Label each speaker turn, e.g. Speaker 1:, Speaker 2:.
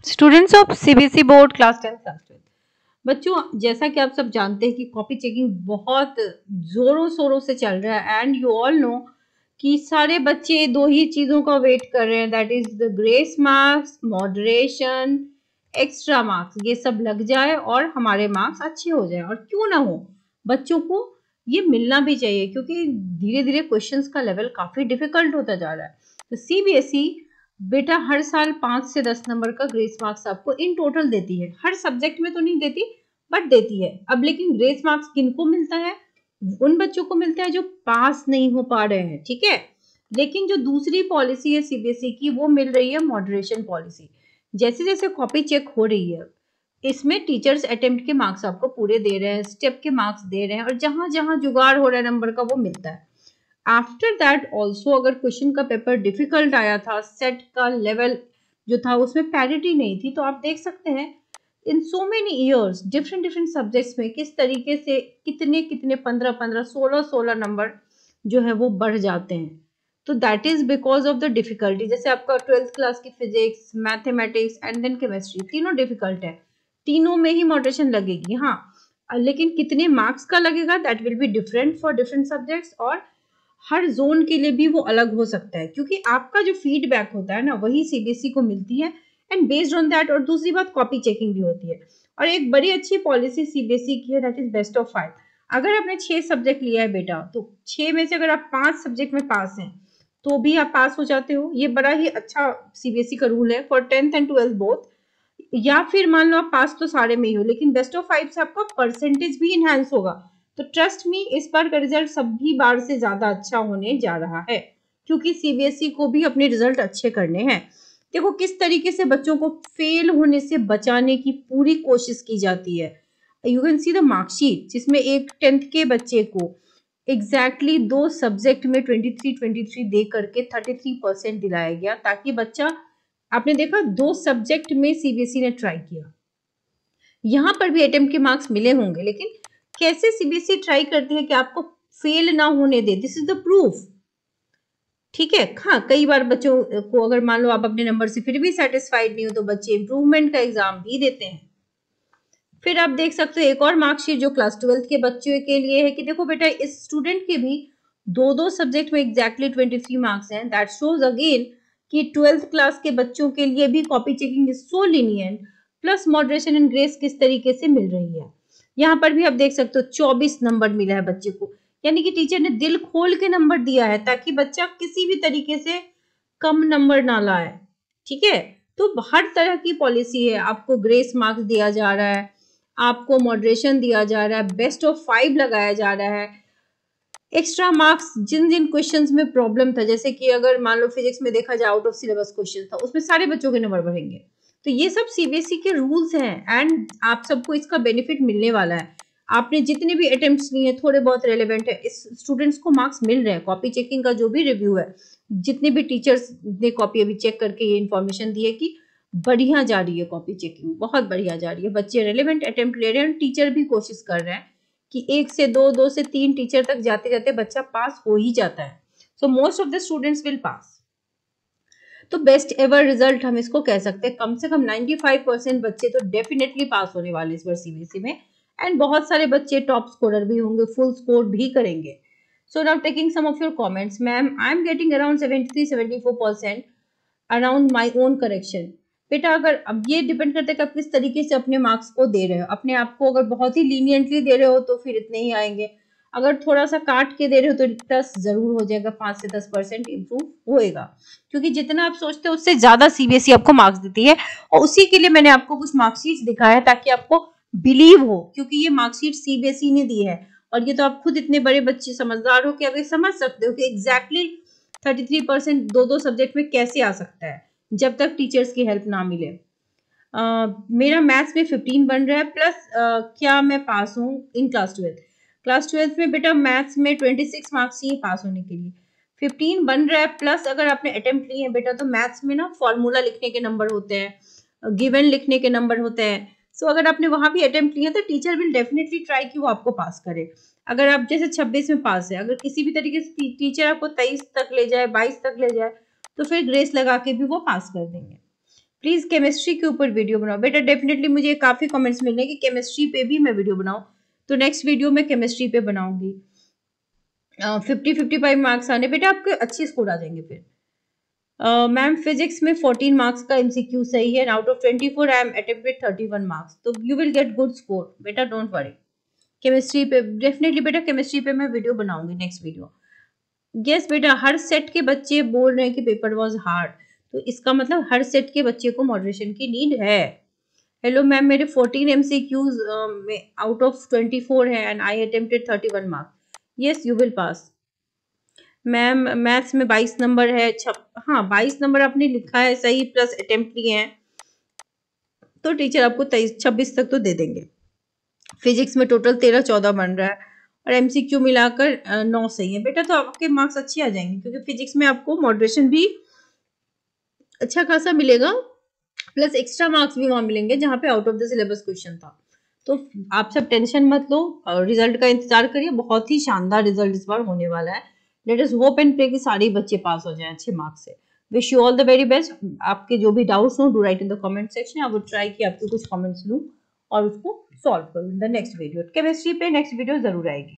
Speaker 1: Students of CBSE board class 10 class 12। बच्चों, जैसा कि आप सब जानते हैं कि कॉपी चेकिंग बहुत जोरों शोरों से चल रहा है एंड यू ऑल नो कि सारे बच्चे दो ही चीजों का वेट कर रहे हैं, that is the grace marks, moderation, extra marks. ये सब लग जाए और हमारे मार्क्स अच्छे हो जाए, और क्यों ना हो, बच्चों को ये मिलना भी चाहिए क्योंकि धीरे धीरे क्वेश्चंस का लेवल काफी डिफिकल्ट होता जा रहा है। तो सीबीएसई बेटा हर साल 5 से 10 नंबर का ग्रेस मार्क्स आपको इन टोटल देती है। हर सब्जेक्ट में तो नहीं देती बट देती है। अब लेकिन ग्रेस मार्क्स किनको मिलता है? उन बच्चों को मिलता है जो पास नहीं हो पा रहे हैं, ठीक है। लेकिन जो दूसरी पॉलिसी है सीबीएसई की, वो मिल रही है मॉडरेशन पॉलिसी। जैसे जैसे कॉपी चेक हो रही है, इसमें टीचर्स अटेम्प्ट के मार्क्स आपको पूरे दे रहे हैं, स्टेप के मार्क्स दे रहे हैं, और जहां जहां जुगाड़ हो रहा है नंबर का वो मिलता है। आफ्टर दैट ऑल्सो अगर क्वेश्चन का पेपर डिफिकल्ट आया था, सेट का लेवल जो था उसमें पैरिटी नहीं थी, तो आप देख सकते हैं in so many years different different subjects में किस तरीके से कितने कितने 15 16 नंबर जो है वो बढ़ जाते हैं। तो that is because of the difficulty. जैसे आपका 12th क्लास की physics, mathematics and then chemistry तीनों डिफिकल्ट है, तीनों में ही मॉडरेशन लगेगी, हाँ। लेकिन कितने मार्क्स का लगेगा that will be different for different subjects, और हर जोन के लिए भी वो अलग हो सकता है क्योंकि आपका जो फीडबैक होता है ना, वही सीबीएसई को मिलती है एंड बेस्ड ऑन दैट। और दूसरी बात, कॉपी चेकिंग भी होती है। और एक बड़ी अच्छी पॉलिसी सीबीएसई की है, दैट इज बेस्ट ऑफ 5। अगर आपने 6 सब्जेक्ट लिया है बेटा, तो 6 में से अगर आप 5 सब्जेक्ट में पास हैं तो भी आप पास हो जाते हो। ये बड़ा ही अच्छा सीबीएसई का रूल है for 10th and 12th both. या फिर मान लो आप पास तो सारे में ही हो, लेकिन बेस्ट ऑफ 5 से आपका परसेंटेज भी इनहेंस होगा। तो ट्रस्ट मी, इस बार का रिजल्ट सभी बार से ज्यादा अच्छा होने जा रहा है क्योंकि सीबीएसई को भी अपने रिजल्ट अच्छे करने हैं। देखो किस तरीके से बच्चों को फेल होने से बचाने की पूरी कोशिश की जाती है। You can see the marksheet, जिसमें एक 10th के बच्चे को एग्जैक्टली 2 सब्जेक्ट में 23 दे करके 33% दिलाया गया, ताकि बच्चा, आपने देखा 2 सब्जेक्ट में सीबीएसई ने ट्राई किया। यहां पर भी अटेम्प्ट के मार्क्स मिले होंगे, लेकिन कैसे सीबीएसई ट्राई करती है कि आपको फेल ना होने दे, दिस इज द प्रूफ, ठीक है। हाँ, कई बार बच्चों को अगर मान लो आप अपने नंबर से फिर भी सेटिस्फाइड नहीं हो तो बच्चे इंप्रूवमेंट का एग्जाम भी देते हैं। फिर आप देख सकते हो एक और मार्कशीट जो क्लास 12th के बच्चों के लिए है कि देखो बेटा, इस स्टूडेंट के भी दो सब्जेक्ट में एग्जैक्टली 23 मार्क्स हैं। दैट शोज अगेन कि 12th क्लास के बच्चों के लिए भी copy checking is so lenient, plus moderation and grace किस तरीके से मिल रही है। यहाँ पर भी आप देख सकते हो 24 नंबर मिला है बच्चे को, यानी कि टीचर ने दिल खोल के नंबर दिया है ताकि बच्चा किसी भी तरीके से कम नंबर ना लाए, ठीक है। तो हर तरह की पॉलिसी है, आपको ग्रेस मार्क्स दिया जा रहा है, आपको मॉडरेशन दिया जा रहा है, बेस्ट ऑफ 5 लगाया जा रहा है, एक्स्ट्रा मार्क्स जिन जिन क्वेश्चंस में प्रॉब्लम था, जैसे कि अगर मान लो फिजिक्स में देखा जाए आउट ऑफ सिलेबस क्वेश्चन था, उसमें सारे बच्चों के नंबर बढ़ेंगे। तो ये सब सीबीएसई के रूल्स हैं एंड आप सबको इसका बेनिफिट मिलने वाला है। आपने जितने भी अटेम्प्ट्स लिए थोड़े बहुत रेलेवेंट है, इस स्टूडेंट्स को मार्क्स मिल रहे हैं। कॉपी चेकिंग का जो भी रिव्यू है, जितने भी टीचर्स ने कॉपी अभी चेक करके ये इन्फॉर्मेशन दी है कि बढ़िया जा रही है कॉपी चेकिंग, बहुत बढ़िया जा रही है। बच्चे रेलेवेंट अटेम्प्ट ले रहे हैं, टीचर भी कोशिश कर रहे हैं कि 1 से 2, 2 से 3 टीचर तक जाते जाते बच्चा पास हो ही जाता है। So most of the students will pass. तो बेस्ट एवर रिजल्ट हम इसको कह सकते हैं। कम से कम 95% बच्चे तो डेफिनेटली पास होने वाले इस बार सीबीएसई में, एंड बहुत सारे बच्चे टॉप स्कोरर भी होंगे, फुल स्कोर भी करेंगे। So now taking some of your comments, ma'am I am getting around 73-74% around my own correction. बेटा अगर, अब ये डिपेंड करता है कि आप किस तरीके से अपने मार्क्स को दे रहे हो। अपने आप को अगर बहुत ही लीनियंटली दे रहे हो तो फिर इतने ही आएंगे, अगर थोड़ा सा काट के दे रहे हो तो प्लस जरूर हो जाएगा, 5 से 10% इम्प्रूव होएगा, क्योंकि जितना आप सोचते हो उससे ज्यादा सीबीएसई आपको मार्क्स देती है। और उसी के लिए मैंने आपको कुछ मार्कशीट दिखाया है ताकि आपको बिलीव हो, क्योंकि ये मार्कशीट सीबीएसई ने दी है। और ये तो आप खुद इतने बड़े बच्चे समझदार हो कि आप ये समझ सकते हो कि एग्जैक्टली 33% दो सब्जेक्ट में कैसे आ सकता है जब तक टीचर्स की हेल्प ना मिले। मेरा मैथ्स में 15 बन रहा है, प्लस क्या मैं पास हूँ इन क्लास 12। क्लास 12 में बेटा मैथ्स में 26 मार्क्स चाहिए पास होने के लिए, 15 बन रहा है, प्लस अगर आपने अटेम्प्ट लिए हैं बेटा तो मैथ्स में ना फॉर्मूला लिखने के नंबर होते हैं, गिवन लिखने के नंबर होते हैं। सो अगर आपने वहां भी अटेम्प्ट लिया तो टीचर विल डेफिनेटली ट्राई कि वो आपको पास करे। अगर आप जैसे 26 में पास है, अगर किसी भी तरीके से टीचर आपको 23 तक ले जाए, 22 तक ले जाए, तो फिर ग्रेस लगा के भी वो पास कर देंगे। प्लीज केमिस्ट्री के ऊपर वीडियो बनाओ बेटा। डेफिनेटली मुझे काफी कमेंट्स मिल रहे हैं कि केमिस्ट्री पे भी मैं वीडियो बनाऊं, तो नेक्स्ट वीडियो में केमिस्ट्री पे बनाऊंगी। 50-55 मार्क्स आने बेटा, आपके अच्छे स्कोर आ जाएंगे फिर। मैम फिजिक्स में 14 मार्क्स का एमसीक्यू सही है, out of 24 I am attempted 31 marks, तो you will get good score बेटा, डोंट वरी। केमिस्ट्री पे डेफिनेटली बेटा, केमिस्ट्री पे मैं वीडियो बनाऊंगी नेक्स्ट वीडियो। यस बेटा, हर सेट के बच्चे बोल रहे हैं कि पेपर वाज हार्ड, तो इसका मतलब हर सेट के बच्चे को मॉडरेशन की नीड है। हेलो मैम, मेरे 14 एमसीक्यूज में आउट ऑफ 24 है and I attempted 31 marks. Yes you will pass. Ma'am maths में 22 नंबर है। हाँ 22 नंबर आपने लिखा है सही, प्लस अटेम्प्ट लिए हैं, तो टीचर आपको 26 तक तो दे देंगे। फिजिक्स में टोटल 13-14 बन रहा है और एमसीक्यू मिलाकर 9 सही है बेटा, तो आपके मार्क्स अच्छे आ जाएंगे, क्योंकि फिजिक्स में आपको मॉडरेशन भी अच्छा खासा मिलेगा, प्लस एक्स्ट्रा मार्क्स भी वहां मिलेंगे जहाँ पे out of the syllabus question था। तो आप सब टेंशन मत लो, रिजल्ट का इंतजार करिए, बहुत ही शानदार रिजल्ट इस बार होने वाला है। Let us hope and pray कि सारे बच्चे पास हो जाएं अच्छे मार्क्स से। Wish you all the very best. आपके जो भी डाउट्स हो do write in the comment section, I would try कि आपके कुछ कमेंट्स लूं और उसको सॉल्व करूं in the next video. Chemistry पे नेक्स्ट वीडियो जरूर आएगी।